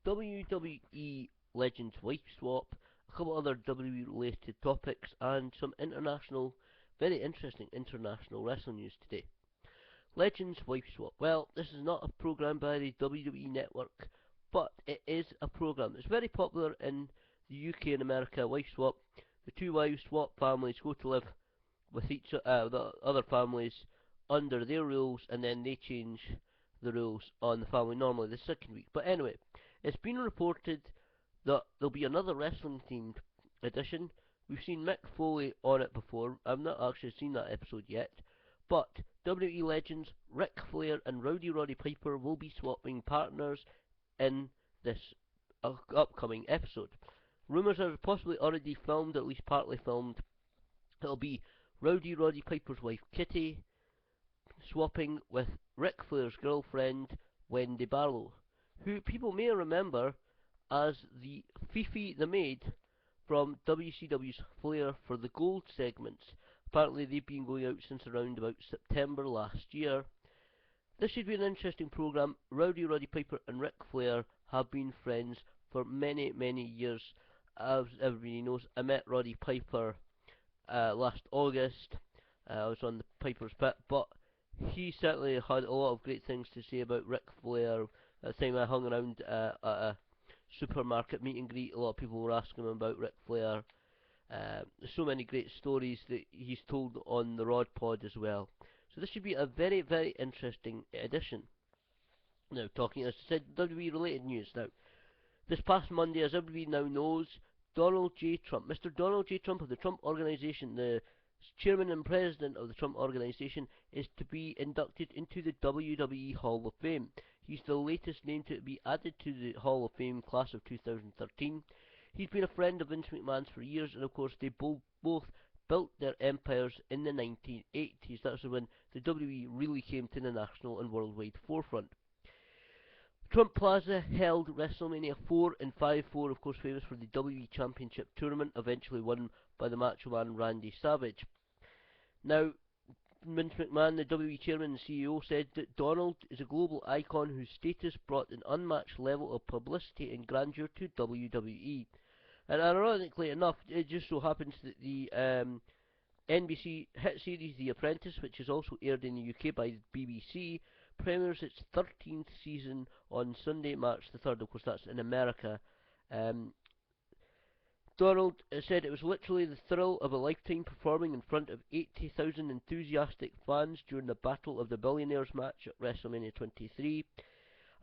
WWE Legends Wife Swap, a couple other WWE related topics, and some very interesting international wrestling news today. Legends Wife Swap. Well, this is not a program by the WWE Network, but it is a program that's very popular in the UK and America. Wife Swap. The two wives swap families, go to live with the other families under their rules, and then they change the rules on the family normally the second week. But anyway, it's been reported that there'll be another wrestling themed edition. We've seen Mick Foley on it before. I've not actually seen that episode yet, but WWE legends Ric Flair and Rowdy Roddy Piper will be swapping partners in this upcoming episode. Rumours are possibly already filmed, at least partly filmed. It'll be Rowdy Roddy Piper's wife Kitty swapping with Ric Flair's girlfriend Wendy Barlow, who people may remember as the Fifi the maid from WCW's Flair for the Gold segments. Apparently they've been going out since around about September last year. This should be an interesting program. Rowdy Roddy Piper and Ric Flair have been friends for many, many years. As everybody knows, I met Roddy Piper last August. I was on the Piper's Pit, but he certainly had a lot of great things to say about Ric Flair. At the time I hung around at a supermarket meet and greet, a lot of people were asking him about Ric Flair. So many great stories that he's told on the Rod Pod as well. So this should be a very, very interesting edition. Now, talking, as I said, WWE related news. Now, this past Monday, as everybody now knows, Donald J. Trump, Mr. Donald J. Trump of the Trump Organization, the chairman and president of the Trump Organization, is to be inducted into the WWE Hall of Fame. He's the latest name to be added to the Hall of Fame class of 2013. He's been a friend of Vince McMahon's for years, and of course they both built their empires in the 1980s. That's when the WWE really came to the national and worldwide forefront. Trump Plaza held WrestleMania 4 and 5-4, of course famous for the WWE Championship Tournament, eventually won by the Macho Man Randy Savage. Now, Vince McMahon, the WWE Chairman and CEO, said that Donald is a global icon whose status brought an unmatched level of publicity and grandeur to WWE. And ironically enough, it just so happens that the NBC hit series The Apprentice, which is also aired in the UK by BBC, premieres its 13th season on Sunday, March the 3rd. Of course, that's in America. Donald said it was literally the thrill of a lifetime performing in front of 80,000 enthusiastic fans during the Battle of the Billionaires match at WrestleMania 23.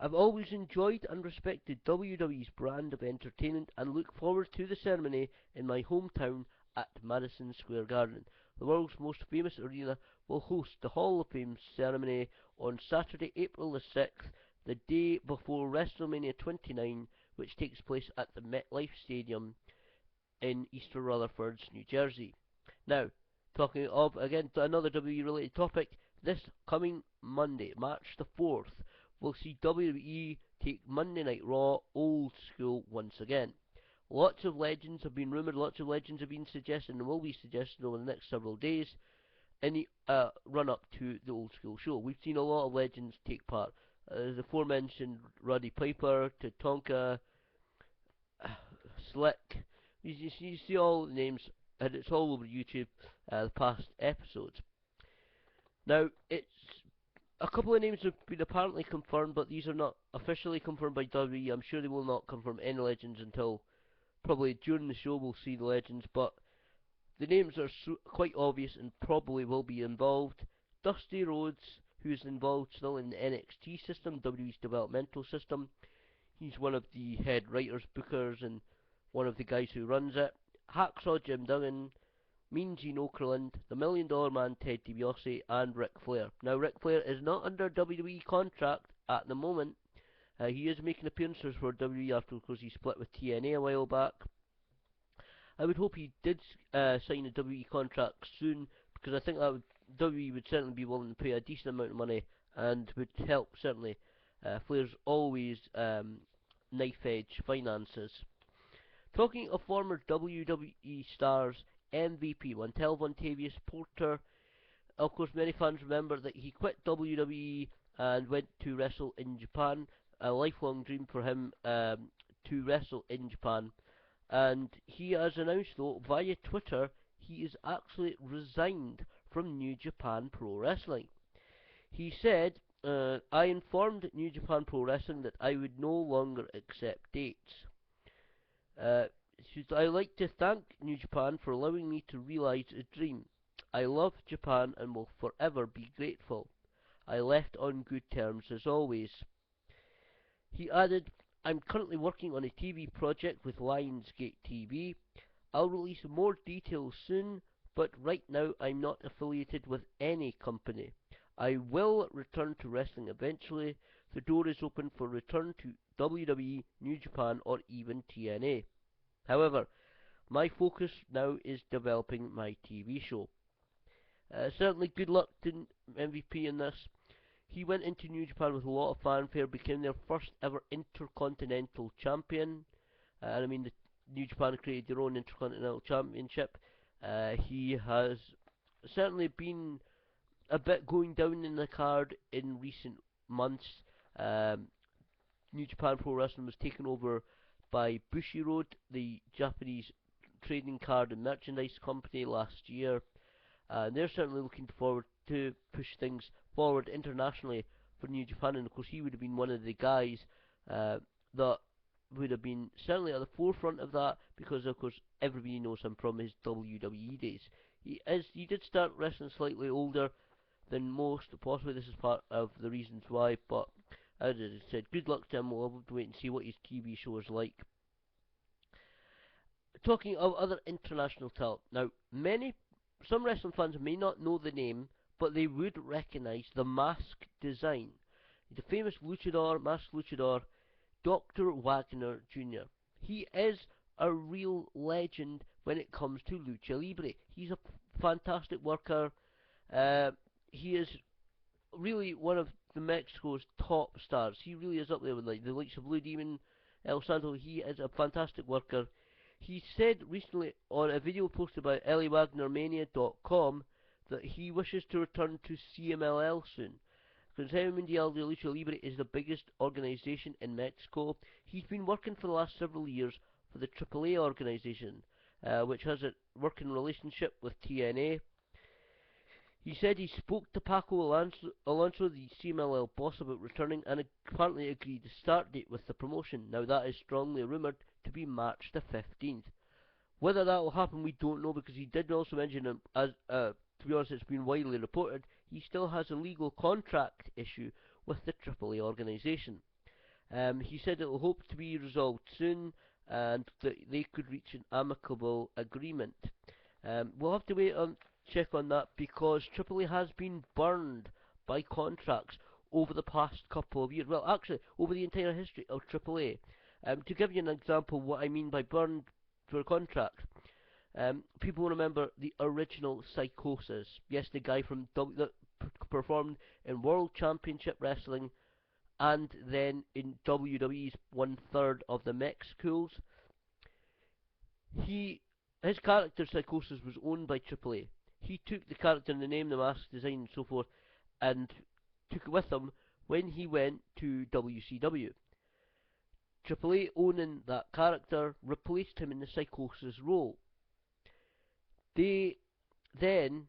I've always enjoyed and respected WWE's brand of entertainment and look forward to the ceremony in my hometown at Madison Square Garden. The world's most famous arena will host the Hall of Fame ceremony on Saturday, April the 6th, the day before WrestleMania 29, which takes place at the MetLife Stadium in East Rutherford, New Jersey. Now, talking of, again, another WWE related topic, this coming Monday, March the 4th, we'll see WWE take Monday Night Raw old school once again. Lots of legends have been rumoured, lots of legends have been suggested and will be suggested over the next several days in the run up to the old school show. We've seen a lot of legends take part. The aforementioned Roddy Piper, Tatanka, Slick. You see all the names, and it's all over YouTube, the past episodes. Now, it's a couple of names have been apparently confirmed, but these are not officially confirmed by WWE. I'm sure they will not confirm any legends until probably during the show we'll see the legends, but the names are quite obvious and probably will be involved. Dusty Rhodes, who's involved still in the NXT system, WWE's developmental system. He's one of the head writers, bookers, and one of the guys who runs it. Hacksaw Jim Duggan, Mean Gene Okerlund, the $1 Million Man Ted DiBiase, and Ric Flair. Now, Ric Flair is not under WWE contract at the moment. He is making appearances for WWE after, of course, he split with TNA a while back. I would hope he did sign a WWE contract soon, because I think that WWE would certainly be willing to pay a decent amount of money and would help, certainly. Flair's always knife edge finances. Talking of former WWE stars, MVP Montel Vontavious Porter, of course many fans remember that he quit WWE and went to wrestle in Japan. a lifelong dream for him to wrestle in Japan, and he has announced though via Twitter he is actually resigned from New Japan Pro Wrestling. He said, I informed New Japan Pro Wrestling that I would no longer accept dates. Uh, I like to thank New Japan for allowing me to realize a dream. I love Japan and will forever be grateful. I left on good terms as always. He added, I'm currently working on a TV project with Lionsgate TV. I'll release more details soon, but right now I'm not affiliated with any company. I will return to wrestling eventually. The door is open for return to WWE, New Japan, or even TNA. However, my focus now is developing my TV show. Certainly good luck to MVP in this. He went into New Japan with a lot of fanfare, became their first ever Intercontinental Champion. And I mean, the New Japan created their own Intercontinental Championship. He has certainly been a bit going down in the card in recent months. Um, New Japan Pro Wrestling was taken over by Bushiroad, the Japanese trading card and merchandise company, last year. And they're certainly looking forward to push things forward internationally for New Japan. And of course, he would have been one of the guys that would have been certainly at the forefront of that, because of course everybody knows him from his WWE days. He did start wrestling slightly older than most. Possibly this is part of the reasons why. But as I said, good luck to him. We'll have to wait and see what his TV show is like. Talking of other international talent, now some wrestling fans may not know the name, but they would recognise the mask design. The famous luchador, masked luchador, Dr. Wagner Jr. He is a real legend when it comes to lucha libre. He's a fantastic worker. He is really one of the Mexico's top stars. He really is up there with like the likes of Blue Demon, El Santo. He is a fantastic worker. He said recently on a video posted by LAWagnerMania.com that he wishes to return to CMLL soon. Consejo Mundial de Lucha Libre is the biggest organization in Mexico. He's been working for the last several years for the AAA organization, which has a working relationship with TNA. He said he spoke to Paco Alonso, the CMLL boss, about returning, and apparently agreed the start date with the promotion. Now that is strongly rumoured to be March the 15th. Whether that will happen, we don't know, because he did also mention, as to be honest, it's been widely reported, he still has a legal contract issue with the AAA organisation. He said it will hope to be resolved soon, and that they could reach an amicable agreement. We'll have to wait and check on that, because AAA has been burned by contracts over the past couple of years. Well, actually, over the entire history of AAA. To give you an example what I mean by burned for a contract, people will remember the original Psychosis. Yes, the guy from that performed in World Championship Wrestling and then in WWE's 1/3 of the Mexicools. His character Psychosis was owned by AAA. He took the character and the name, the mask design and so forth, and took it with him when he went to WCW. AAA, owning that character, replaced him in the Psychosis role. They then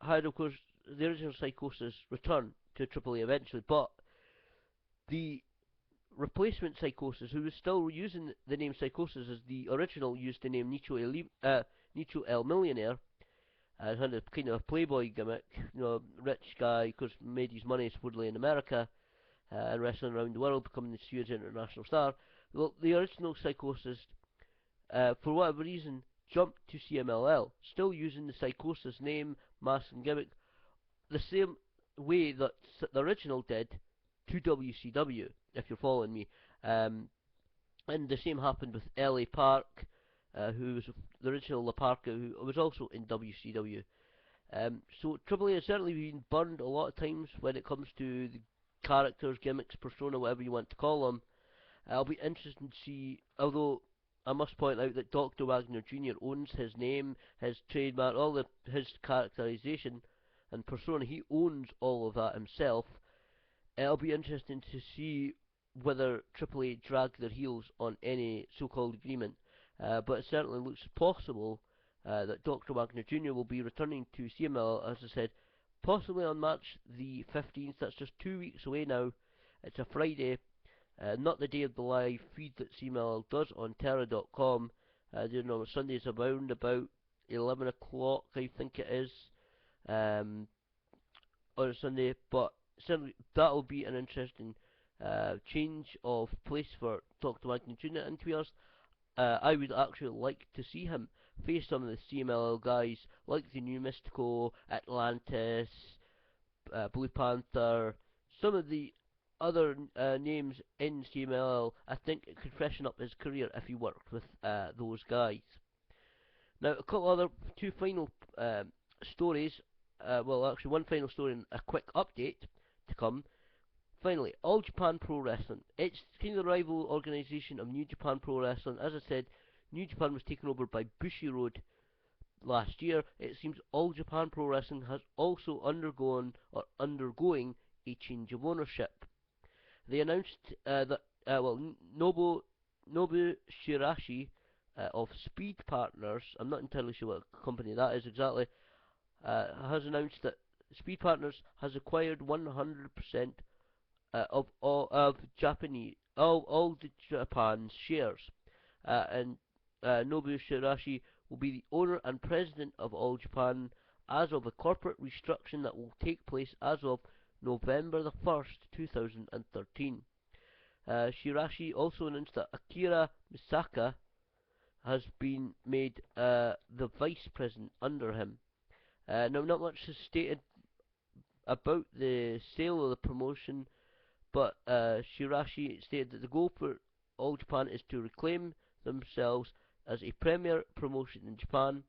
had, of course, the original Psychosis return to AAA eventually, but the replacement Psychosis, who was still using the name Psychosis as the original used the name Nicho El Millionaire, and had a kind of a playboy gimmick, rich guy, because made his money supposedly in America, and wrestling around the world, becoming this huge international star. Well, the original Psychosis, for whatever reason, jumped to CMLL, still using the Psychosis name, mask and gimmick, the same way that the original did to WCW, if you're following me. And the same happened with L.A. Park, who was the original La Parka, who was also in WCW. So AAA has certainly been burned a lot of times when it comes to the characters, gimmicks, persona, whatever you want to call them. I'll be interested to see, although I must point out that Dr. Wagner Jr. owns his name, his trademark, his characterization and persona. He owns all of that himself. It'll be interesting to see whether AAA drag their heels on any so-called agreement, but it certainly looks possible that Dr. Wagner Jr. will be returning to CMLL, as I said, possibly on March the 15th. That's just 2 weeks away now. It's a Friday, not the day of the live feed that CMLL does on Terra.com. On Sundays around about 11 o'clock, I think it is, on a Sunday, but certainly that'll be an interesting change of place for Dr. Wagner Jr. And to be honest, I would actually like to see him face some of the CMLL guys like the New Mystico, Atlantis, Blue Panther, some of the other names in CMLL. I think it could freshen up his career if he worked with those guys. Now, a couple other two final stories. Well, actually, one final story and a quick update to come. Finally, All Japan Pro Wrestling. It's kind of the rival organisation of New Japan Pro Wrestling. As I said, New Japan was taken over by Bushiroad last year. It seems All Japan Pro Wrestling has also undergoing a change of ownership. They announced that Nobu Shirashi of Speed Partners, I'm not entirely sure what company that is exactly, has announced that Speed Partners has acquired 100% of all the Japan's shares, and Nobu Shirashi will be the owner and president of All Japan as of a corporate restructuring that will take place as of November the 1st, 2013. Shirashi also announced that Akira Misaka has been made the vice president under him. Now, not much is stated about the sale of the promotion, but Shirashi stated that the goal for All Japan is to reclaim themselves as a premier promotion in Japan,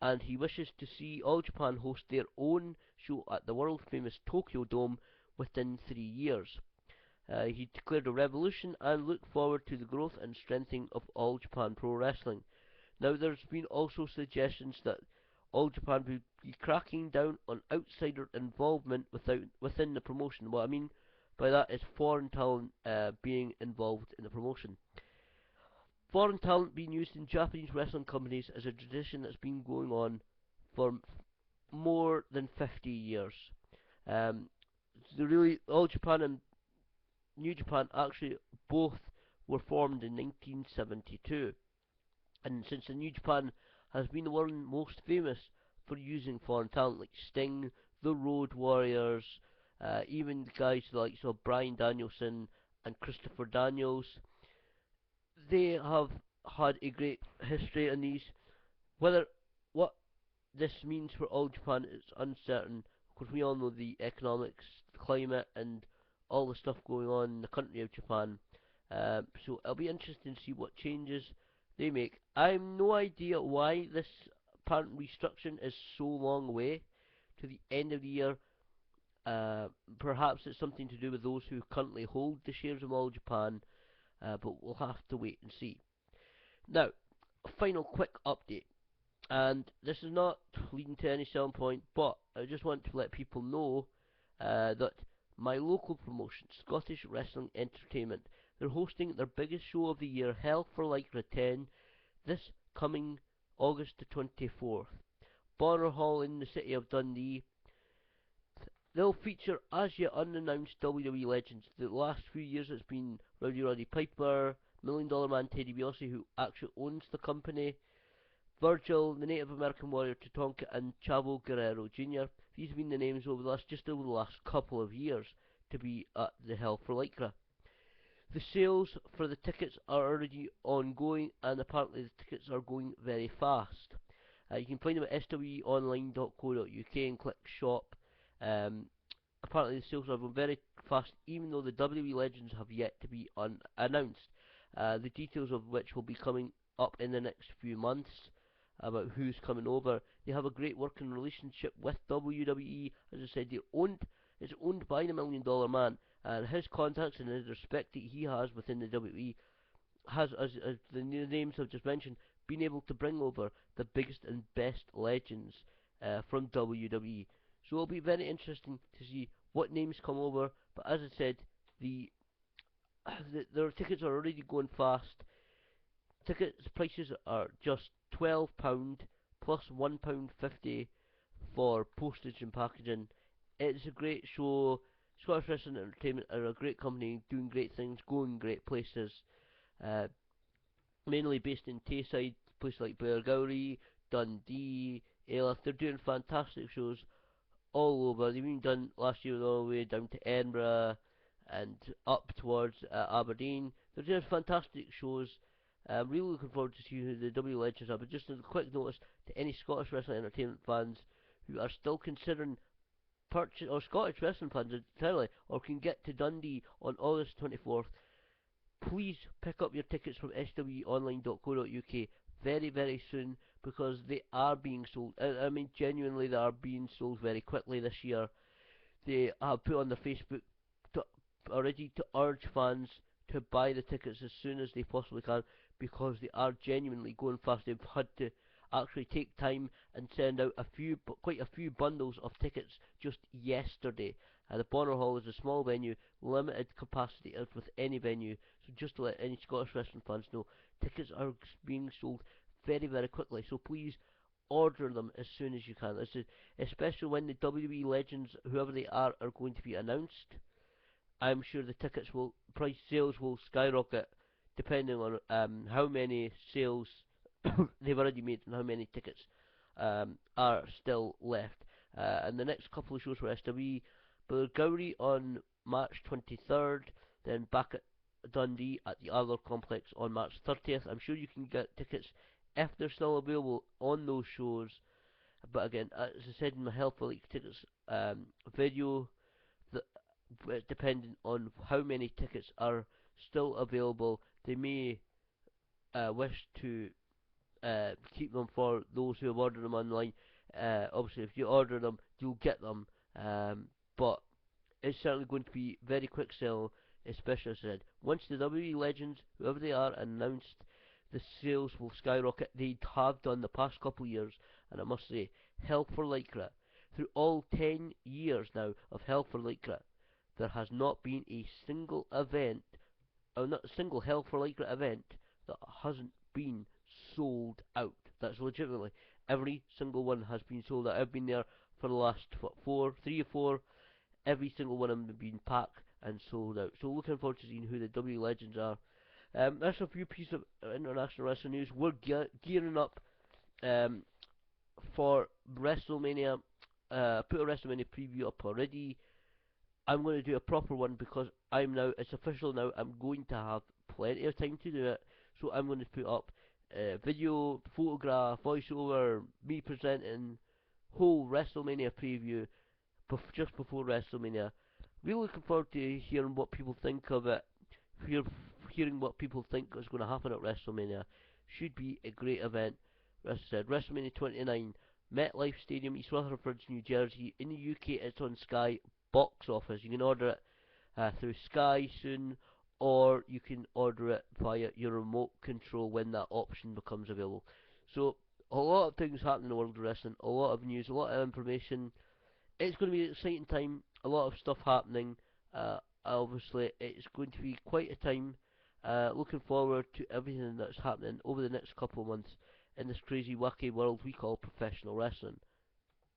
and he wishes to see All Japan host their own show at the world famous Tokyo Dome within 3 years. He declared a revolution and looked forward to the growth and strengthening of All Japan Pro Wrestling. Now, there's been also suggestions that All Japan will be cracking down on outsider involvement within the promotion. What I mean by that is foreign talent being involved in the promotion. Foreign talent being used in Japanese wrestling companies is a tradition that's been going on for more than 50 years. All Japan and New Japan actually both were formed in 1972, and since the New Japan has been the one most famous for using foreign talent like Sting, the Road Warriors, even the guys like Bryan Danielson and Christopher Daniels, they have had a great history in these. What this means for All Japan is uncertain, because we all know the economics, the climate, and all the stuff going on in the country of Japan. So it'll be interesting to see what changes they make. I have no idea why this apparent restructuring is so long away to the end of the year. Perhaps it's something to do with those who currently hold the shares of All Japan, but we'll have to wait and see. Now, a final quick update, and this is not leading to any selling point, but I just want to let people know that my local promotion, Scottish Wrestling Entertainment, they're hosting their biggest show of the year, Hell for Lycra 10, this coming August the 24th. Bonner Hall in the city of Dundee. They'll feature as yet unannounced WWE legends. The last few years it's been Rowdy Roddy Piper, $1 Million Man Teddy DiBiase, who actually owns the company, Virgil, the Native American Warrior Tatanka, and Chavo Guerrero Jr. These have been the names over the last couple of years to be at the Hell for Lycra. The sales for the tickets are already ongoing, and apparently the tickets are going very fast. You can find them at sweonline.co.uk and click shop. Apparently the sales are going very fast, even though the WWE legends have yet to be announced. The details of which will be coming up in the next few months about who's coming over. They have a great working relationship with WWE. As I said, it's owned by the $1 Million Man, and his contacts and his respect that he has within the WWE has, as the names I've just mentioned, been able to bring over the biggest and best legends from WWE. So it'll be very interesting to see what names come over. But as I said, the their tickets are already going fast. Tickets prices are just £12 plus £1.50 for postage and packaging. It's a great show. Scottish Wrestling Entertainment are a great company, doing great things, going great places. Uh, Mainly based in Tayside, places like Blairgowrie, Dundee, Ailith. They're doing fantastic shows all over. They've even done last year all the way down to Edinburgh and up towards Aberdeen. They're doing fantastic shows. I'm really looking forward to see who the W Legends are. But just as a quick notice to any Scottish Wrestling Entertainment fans who are still considering purchase, or Scottish wrestling fans entirely, or can get to Dundee on August 24th, please pick up your tickets from swonline.co.uk very, very soon because they are being sold. I mean, genuinely, they are being sold very quickly this year. They have put on their Facebook to, already to urge fans to buy the tickets as soon as they possibly can because they are genuinely going fast. They've had to actually take time and send out quite a few bundles of tickets just yesterday. The Bonner Hall is a small venue, limited capacity as with any venue. So just to let any Scottish wrestling fans know, tickets are being sold very, very quickly. So please order them as soon as you can. This is especially when the WWE legends, whoever they are going to be announced. I'm sure the tickets will price sales will skyrocket depending on how many sales they've already made and how many tickets are still left. And the next couple of shows for SWE, Gowrie on March 23rd, then back at Dundee at the Arthur Complex on March 30th. I'm sure you can get tickets if they're still available on those shows. But again, as I said in my Hell for League tickets video, the, depending on how many tickets are still available, they may wish to keep them for those who have ordered them online. Obviously, if you order them, you'll get them. But it's certainly going to be very quick sale, especially as I said. Once the WWE legends, whoever they are, announced, the sales will skyrocket. They have done the past couple of years, and I must say, Hell for Lycra, through all 10 years now of Hell for Lycra, there has not been a single event, or not a single Hell for Lycra event that hasn't been sold out. That's legitimately every single one has been sold out. I've been there for the last what, 3 or 4. Every single one of them have been packed and sold out. So looking forward to seeing who the W legends are. That's a few pieces of international wrestling news. We're gearing up for WrestleMania. Put a WrestleMania preview up already. I'm going to do a proper one because it's official now, I'm going to have plenty of time to do it. So I'm going to put up video, photograph, voiceover, me presenting, whole WrestleMania preview just before WrestleMania. Really looking forward to hearing what people think of it. Hearing what people think is going to happen at WrestleMania. Should be a great event. As I said, WrestleMania 29, MetLife Stadium, East Rutherford, New Jersey. In the UK, it's on Sky Box Office. You can order it through Sky soon, or you can order it via your remote control when that option becomes available. So, a lot of things happen in the world of wrestling, a lot of news, a lot of information. It's going to be an exciting time, a lot of stuff happening. Obviously, it's going to be quite a time. Looking forward to everything that's happening over the next couple of months in this crazy, wacky world we call professional wrestling.